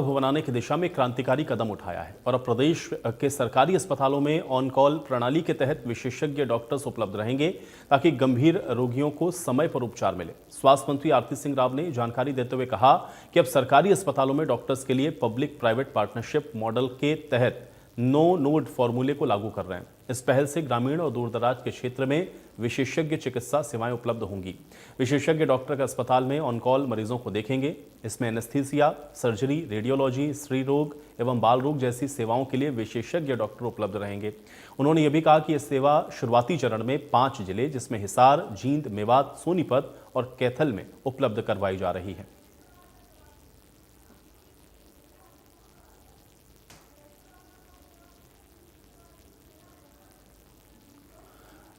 बनाने की दिशा में क्रांतिकारी कदम उठाया है और अब प्रदेश के सरकारी अस्पतालों में ऑन कॉल प्रणाली के तहत विशेषज्ञ डॉक्टर्स उपलब्ध रहेंगे ताकि गंभीर रोगियों को समय पर उपचार मिले। स्वास्थ्य मंत्री आरती सिंह राव ने जानकारी देते हुए कहा कि अब सरकारी अस्पतालों में डॉक्टर्स के लिए पब्लिक प्राइवेट पार्टनरशिप मॉडल के तहत नो नोड फॉर्मूले को लागू कर रहे हैं। इस पहल से ग्रामीण और दूरदराज के क्षेत्र में विशेषज्ञ चिकित्सा सेवाएं उपलब्ध होंगी। विशेषज्ञ डॉक्टर का अस्पताल में ऑन कॉल मरीजों को देखेंगे। इसमें एनेस्थीसिया, सर्जरी, रेडियोलॉजी, स्त्री रोग एवं बाल रोग जैसी सेवाओं के लिए विशेषज्ञ डॉक्टर उपलब्ध रहेंगे। उन्होंने ये भी कहा कि यह सेवा शुरुआती चरण में 5 जिले जिसमें हिसार, जींद, मेवात, सोनीपत और कैथल में उपलब्ध करवाई जा रही है।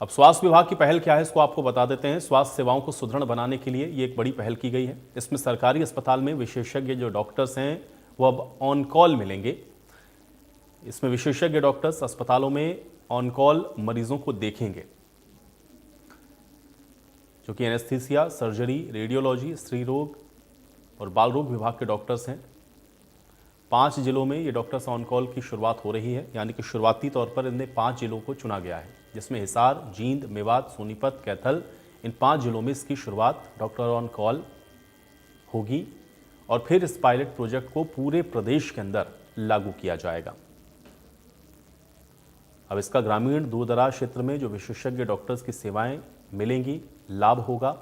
अब स्वास्थ्य विभाग की पहल क्या है इसको आपको बता देते हैं। स्वास्थ्य सेवाओं को सुदृढ़ बनाने के लिए ये एक बड़ी पहल की गई है। इसमें सरकारी अस्पताल में विशेषज्ञ जो डॉक्टर्स हैं वो अब ऑन कॉल मिलेंगे। इसमें विशेषज्ञ डॉक्टर्स अस्पतालों में ऑन कॉल मरीजों को देखेंगे, जो कि एनेस्थीसिया, सर्जरी, रेडियोलॉजी, स्त्री रोग और बाल रोग विभाग के डॉक्टर्स हैं। 5 जिलों में ये डॉक्टर्स ऑन कॉल की शुरुआत हो रही है, यानी कि शुरुआती तौर पर इनमें 5 जिलों को चुना गया है, जिसमें हिसार, जींद, मेवात, सोनीपत, कैथल, इन 5 जिलों में इसकी शुरुआत डॉक्टर ऑन कॉल होगी और फिर इस पायलट प्रोजेक्ट को पूरे प्रदेश के अंदर लागू किया जाएगा। अब इसका ग्रामीण दूरदराज क्षेत्र में जो विशेषज्ञ डॉक्टर्स की सेवाएं मिलेंगी, लाभ होगा।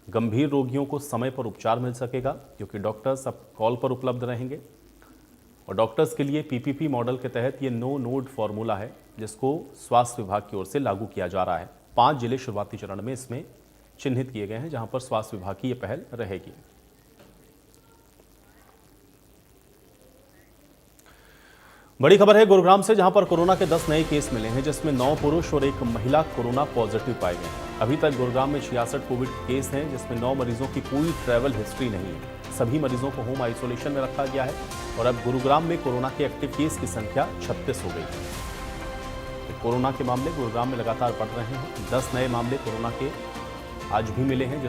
गंभीर रोगियों को समय पर उपचार मिल सकेगा क्योंकि डॉक्टर्स अब कॉल पर उपलब्ध रहेंगे। और डॉक्टर्स के लिए पीपीपी मॉडल के तहत ये नो नोड फॉर्मूला है जिसको स्वास्थ्य विभाग की ओर से लागू किया जा रहा है। 5 जिले शुरुआती चरण में इसमें चिन्हित किए गए हैं जहां पर स्वास्थ्य विभाग की ये पहल रहेगी। बड़ी खबर है गुरुग्राम से, जहां पर कोरोना के 10 नए केस मिले हैं, जिसमें 9 पुरुष और 1 महिला कोरोना पॉजिटिव पाए गए हैं। अभी तक गुरुग्राम में 66 कोविड केस हैं, जिसमें 9 मरीजों की कोई ट्रैवल हिस्ट्री नहीं है। सभी मरीजों को होम आइसोलेशन में रखा गया है और अब गुरुग्राम में कोरोना के एक्टिव केस की संख्या 36 हो गई है। कोरोना के मामले गुरुग्राम में लगातार बढ़ रहे हैं। 10 नए मामले कोरोना के आज भी मिले हैं।